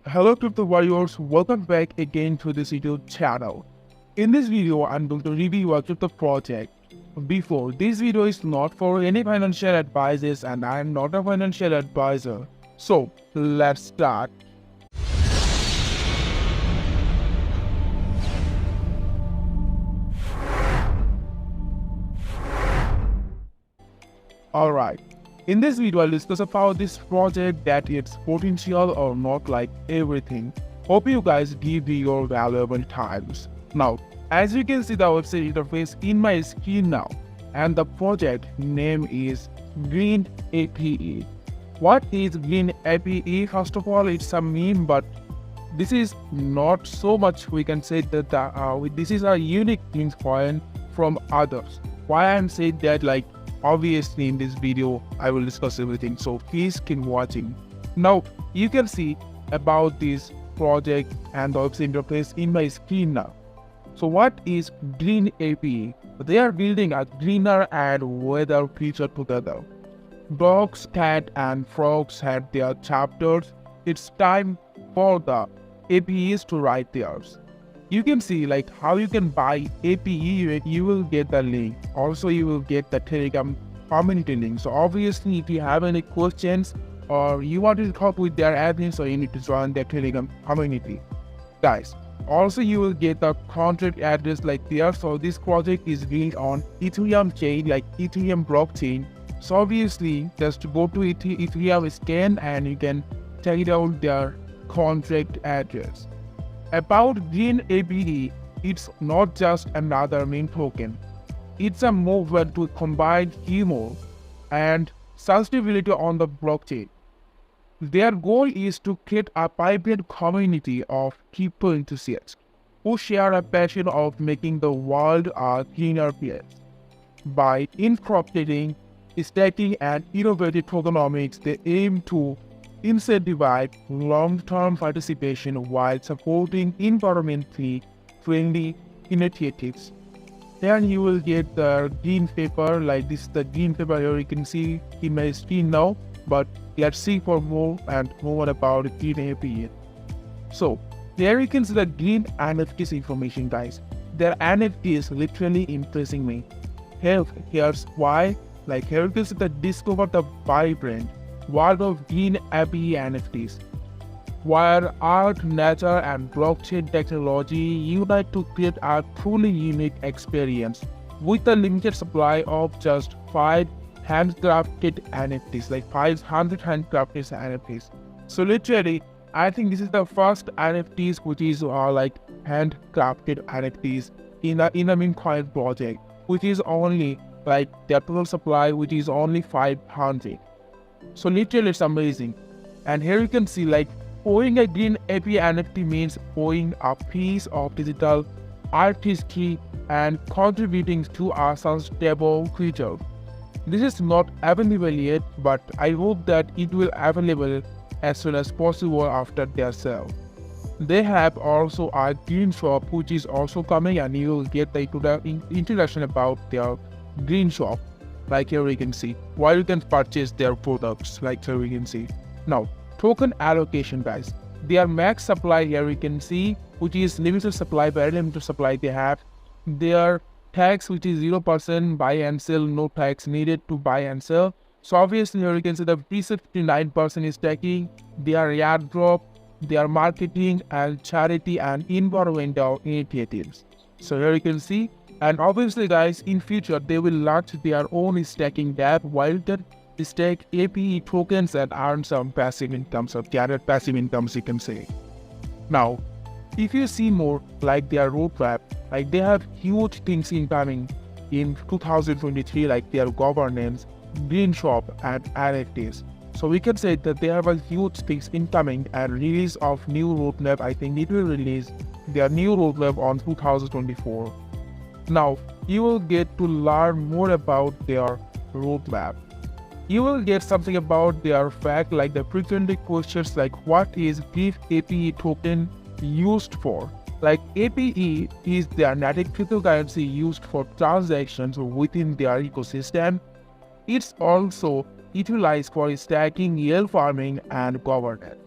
Hello crypto warriors, welcome back again to this YouTube channel. In this video, I'm going to review a crypto project. Before, this video is not for any financial advices and I am not a financial advisor. So, let's start. Alright, in this video I'll discuss about this project, that its potential or not, like everything. Hope you guys give me your valuable times. Now, as you can see the website interface in my screen now, and the project name is GreenApe. What is GreenApe? First of all, it's a meme, but this is not so much we can say that this is a unique coin from others. Why I'm saying that, like, obviously in this video I will discuss everything, so please keep watching. Now you can see about this project and the website interface in my screen now. So what is GreenApe? They are building a greener and weather future together. Dogs, cat and frogs had their chapters. It's time for the APEs to write theirs. You can see like how you can buy APE, you will get the link. Also you will get the Telegram community link. So obviously if you have any questions or you want to talk with their admin, so you need to join their Telegram community. Guys, also you will get the contract address like there. So this project is built on Ethereum chain, like Ethereum blockchain. So obviously just go to Ethereum scan and you can check out their contract address. About GreenApe, it's not just another meme token. It's a movement to combine humor and sustainability on the blockchain. Their goal is to create a vibrant community of crypto enthusiasts who share a passion of making the world a greener place. By incorporating, staking and innovative tokenomics, they aim to incentivize long-term participation while supporting environmentally friendly initiatives. Then you will get the green paper, like this is the green paper here you can see in my screen now, but let's see for more and more about GreenApe. So there you can see the green NFTs information, guys. Their NFT is literally impressing me. Here's why. Like here you can see the discover the vibrant world of GreenApe NFTs, where art, nature and blockchain technology unite to create a truly unique experience with a limited supply of just 5 handcrafted NFTs, like 500 handcrafted NFTs. So literally, I think this is the first NFTs which is like handcrafted NFTs in a Memecoin project, which is only like their total supply, which is only 500. So literally it's amazing. And here you can see like owning a GreenApe NFT means owning a piece of digital artistry and contributing to a sustainable future. This is not available yet, but I hope that it will available as soon as possible after their sale. They have also a green shop which is also coming, and you will get the introduction about their green shop. Like here you can see, while you can purchase their products, like here you can see. Now, token allocation, guys. Their max supply here you can see, which is limited supply, very limited supply they have. Their tax, which is 0% buy and sell, no tax needed to buy and sell. So obviously here you can see the preset 59% is taking, their airdrop, their marketing and charity and environmental initiatives. So here you can see. And obviously guys, in future they will launch their own staking app while they stake APE tokens and earn some passive incomes or gather passive incomes, you can say. Now, if you see more like their roadmap, like they have huge things incoming in 2023, like their governance, green shop and NFTs. So we can say that they have a huge things incoming and release of new roadmap. I think it will release their new roadmap on 2024. Now, you will get to learn more about their roadmap. You will get something about their fact, like the frequently questions like what is APE token used for. Like APE is their native cryptocurrency used for transactions within their ecosystem. It's also utilized for stacking, yield farming and governance.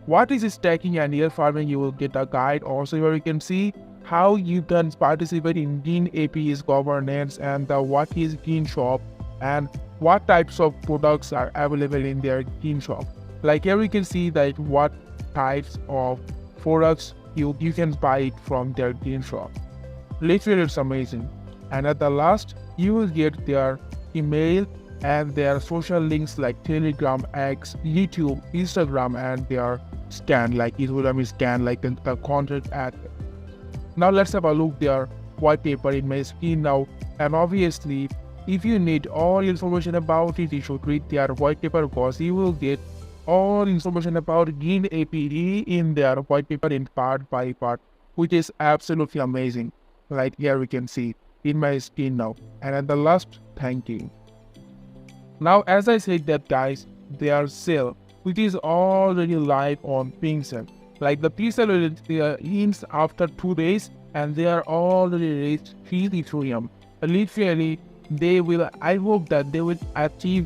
what is stacking and yield farming, you will get a guide. Also here you can see how you can participate in GreenApe's governance and what is Green Shop and what types of products are available in their Green Shop. Like here you can see that what types of products you can buy it from their Green Shop. Literally it's amazing. And at the last you will get their email and their social links like Telegram, X, YouTube, Instagram, and their scan like Instagram scan like the content ad. Now let's have a look their white paper in my screen now, and obviously if you need all information about it, you should read their white paper because you will get all information about GreenApe in their white paper in part by part, which is absolutely amazing. Like here we can see in my screen now. And at the last, thank you. Now as I said that guys, their sale which is already live on Pingsale. Like the presale ends after 2 days and they are already reached 3 Ethereum. Literally they will, I hope that they will achieve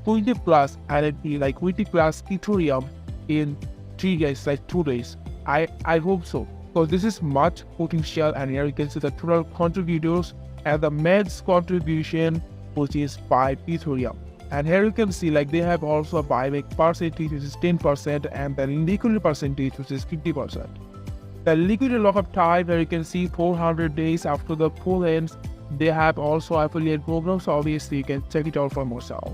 20 plus NFT like 20 plus Ethereum in 3 days, like 2 days. I hope so, because this is much potential. And here you can see the total contributors and the max contribution which is 5 Ethereum. And here you can see like they have also a buyback percentage which is 10% and the liquidity percentage which is 50%. The liquidity lockup time, where you can see 400 days after the pool ends. They have also affiliate programs, so obviously you can check it out for yourself.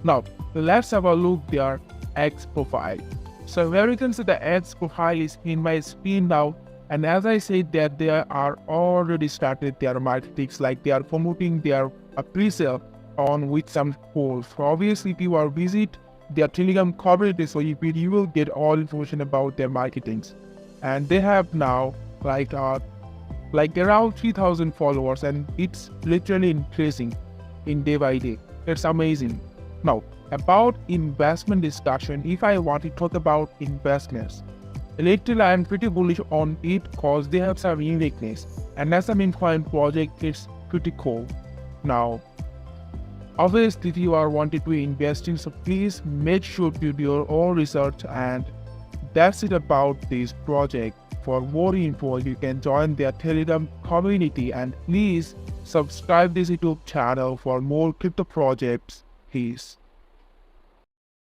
Now let's have a look their X profile. So where you can see the X profile is in my screen now, and as I said that they are already started their marketing, like they are promoting their pre-sale on with some polls. So obviously if you are visit their Telegram community, so you will get all information about their marketings. And they have now like around 3,000 followers, and it's literally increasing in day by day. It's amazing. Now about investment discussion, if I want to talk about investments, literally I am pretty bullish on it because they have some uniqueness, and as a Memecoin project it's pretty cool. Now obviously if you are wanted to invest in, so please make sure to do your own research. And that's it about this project. For more info you can join their Telegram community, and please subscribe this YouTube channel for more crypto projects. Peace.